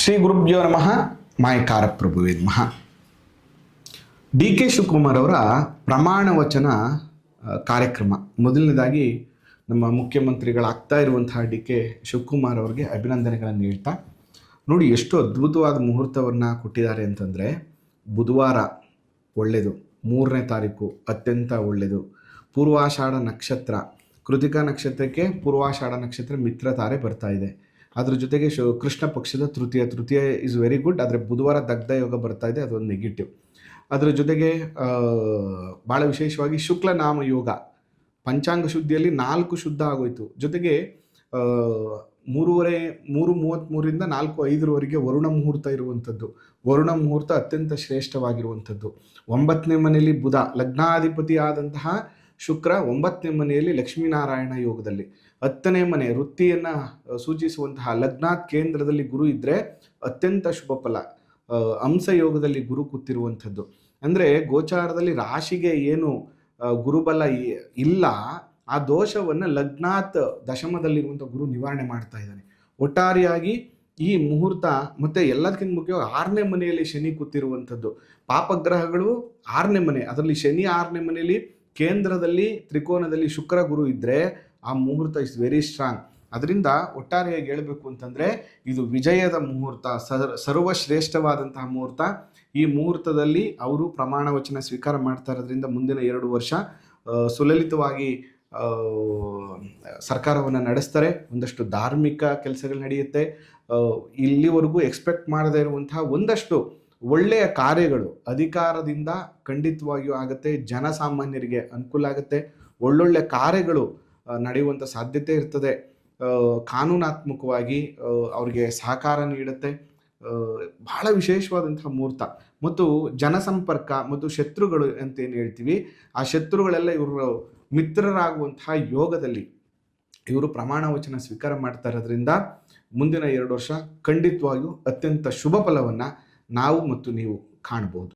ಶ್ರೀ ಗುರುಭ್ಯೋ ನಮಃ. ಮಾಯಕಾರ ಪ್ರಭುವೇ ನಮಃ. ಡಿ ಕೆ ಶಿವಕುಮಾರ್ ಅವರ ಪ್ರಮಾಣ ವಚನ ಕಾರ್ಯಕ್ರಮ. ಮೊದಲನೇದಾಗಿ ನಮ್ಮ ಮುಖ್ಯಮಂತ್ರಿಗಳಾಗ್ತಾ ಇರುವಂತಹ ಡಿ ಕೆ ಶಿವಕುಮಾರ್ ಅವರಿಗೆ ಅಭಿನಂದನೆಗಳನ್ನು ಹೇಳ್ತಾ, ನೋಡಿ ಎಷ್ಟು ಅದ್ಭುತವಾದ ಮುಹೂರ್ತವನ್ನು ಕೊಟ್ಟಿದ್ದಾರೆ ಅಂತಂದರೆ, ಬುಧವಾರ ಒಳ್ಳೆಯದು, 3ನೇ ತಾರೀಕು ಅತ್ಯಂತ ಒಳ್ಳೆಯದು. ಪೂರ್ವಾಷಾಢ ನಕ್ಷತ್ರ, ಕೃತಿಕಾ ನಕ್ಷತ್ರಕ್ಕೆ ಪೂರ್ವಾಷಾಢ ನಕ್ಷತ್ರ ಮಿತ್ರ ತಾರೆ ಬರ್ತಾ ಇದೆ. ಅದ್ರ ಜೊತೆಗೆ ಕೃಷ್ಣ ಪಕ್ಷದ ತೃತೀಯ ಇಸ್ ವೆರಿ ಗುಡ್. ಆದರೆ ಬುಧವಾರ ದಗ್ಧ ಯೋಗ ಬರ್ತಾ ಇದೆ, ಅದೊಂದು ನೆಗೆಟಿವ್. ಅದರ ಜೊತೆಗೆ ಭಾಳ ವಿಶೇಷವಾಗಿ ಶುಕ್ಲನಾಮ ಯೋಗ, ಪಂಚಾಂಗ ಶುದ್ಧಿಯಲ್ಲಿ 4 ಶುದ್ಧ ಆಗೋಯ್ತು. ಜೊತೆಗೆ 3:33 4:05 ವರುಣ ಮುಹೂರ್ತ ಇರುವಂಥದ್ದು. ವರುಣ ಮುಹೂರ್ತ ಅತ್ಯಂತ ಶ್ರೇಷ್ಠವಾಗಿರುವಂಥದ್ದು. 9ನೇ ಮನೆಯಲ್ಲಿ ಬುಧ, ಲಗ್ನಾಧಿಪತಿ ಆದಂತಹ ಶುಕ್ರ 9ನೇ ಮನೆಯಲ್ಲಿ ಲಕ್ಷ್ಮೀನಾರಾಯಣ ಯೋಗದಲ್ಲಿ. 10ನೇ ಮನೆ ವೃತ್ತಿಯನ್ನು ಸೂಚಿಸುವಂತಹ ಲಗ್ನಾತ್ ಕೇಂದ್ರದಲ್ಲಿ ಗುರು ಇದ್ದರೆ ಅತ್ಯಂತ ಶುಭ ಫಲ. ಅಂಶ ಯೋಗದಲ್ಲಿ ಗುರು ಕೂತಿರುವಂಥದ್ದು. ಅಂದರೆ ಗೋಚಾರದಲ್ಲಿ ರಾಶಿಗೆ ಏನು ಗುರುಬಲ ಇಲ್ಲ, ಆ ದೋಷವನ್ನು ಲಗ್ನಾತ್ ದಶಮದಲ್ಲಿರುವಂಥ ಗುರು ನಿವಾರಣೆ ಮಾಡ್ತಾ ಇದ್ದಾನೆ. ಒಟ್ಟಾರೆಯಾಗಿ ಈ ಮುಹೂರ್ತ, ಮತ್ತು ಎಲ್ಲದಕ್ಕಿಂತ ಮುಖ್ಯವಾಗಿ 6ನೇ ಮನೆಯಲ್ಲಿ ಶನಿ ಕೂತಿರುವಂಥದ್ದು. ಪಾಪಗ್ರಹಗಳು 6ನೇ ಮನೆ, ಅದರಲ್ಲಿ ಶನಿ 6ನೇ ಮನೆಯಲ್ಲಿ ಕೇಂದ್ರದಲ್ಲಿ ತ್ರಿಕೋನದಲ್ಲಿ ಶುಕ್ರ ಗುರು ಇದ್ದರೆ ಆ ಮುಹೂರ್ತ ಇಸ್ ವೆರಿ ಸ್ಟ್ರಾಂಗ್. ಅದರಿಂದ ಒಟ್ಟಾರೆಯಾಗಿ ಹೇಳಬೇಕು ಅಂತಂದರೆ ಇದು ವಿಜಯದ ಮುಹೂರ್ತ, ಸರ್ವಶ್ರೇಷ್ಠವಾದಂತಹ ಮುಹೂರ್ತ. ಈ ಮುಹೂರ್ತದಲ್ಲಿ ಅವರು ಪ್ರಮಾಣ ವಚನ ಸ್ವೀಕಾರ ಮಾಡ್ತಾ ಇರೋದ್ರಿಂದ ಮುಂದಿನ 2 ವರ್ಷ ಸುಲಲಿತವಾಗಿ ಸರ್ಕಾರವನ್ನು ನಡೆಸ್ತಾರೆ. ಒಂದಷ್ಟು ಧಾರ್ಮಿಕ ಕೆಲಸಗಳು ನಡೆಯುತ್ತೆ. ಇಲ್ಲಿವರೆಗೂ ಎಕ್ಸ್ಪೆಕ್ಟ್ ಮಾಡದೇ ಇರುವಂತಹ ಒಂದಷ್ಟು ಒಳ್ಳೆಯ ಕಾರ್ಯಗಳು ಅಧಿಕಾರದಿಂದ ಖಂಡಿತವಾಗಿಯೂ ಆಗುತ್ತೆ. ಜನಸಾಮಾನ್ಯರಿಗೆ ಅನುಕೂಲ ಆಗುತ್ತೆ. ಒಳ್ಳೊಳ್ಳೆ ಕಾರ್ಯಗಳು ನಡೆಯುವಂಥ ಸಾಧ್ಯತೆ ಇರ್ತದೆ. ಕಾನೂನಾತ್ಮಕವಾಗಿ ಅವರಿಗೆ ಸಹಕಾರ ನೀಡುತ್ತೆ. ಬಹಳ ವಿಶೇಷವಾದಂತಹ ಮುಹೂರ್ತ. ಮತ್ತು ಜನಸಂಪರ್ಕ ಮತ್ತು ಶತ್ರುಗಳು ಅಂತೇನು ಹೇಳ್ತೀವಿ, ಆ ಶತ್ರುಗಳೆಲ್ಲ ಇವರು ಮಿತ್ರರಾಗುವಂತಹ ಯೋಗದಲ್ಲಿ ಇವರು ಪ್ರಮಾಣ ವಚನ ಸ್ವೀಕಾರ ಮಾಡ್ತಾ ಇರೋದ್ರಿಂದ ಮುಂದಿನ 2 ವರ್ಷ ಖಂಡಿತವಾಗಿಯೂ ಅತ್ಯಂತ ಶುಭ ಫಲವನ್ನು ನಾವು ಮತ್ತು ನೀವು ಕಾಣಬಹುದು.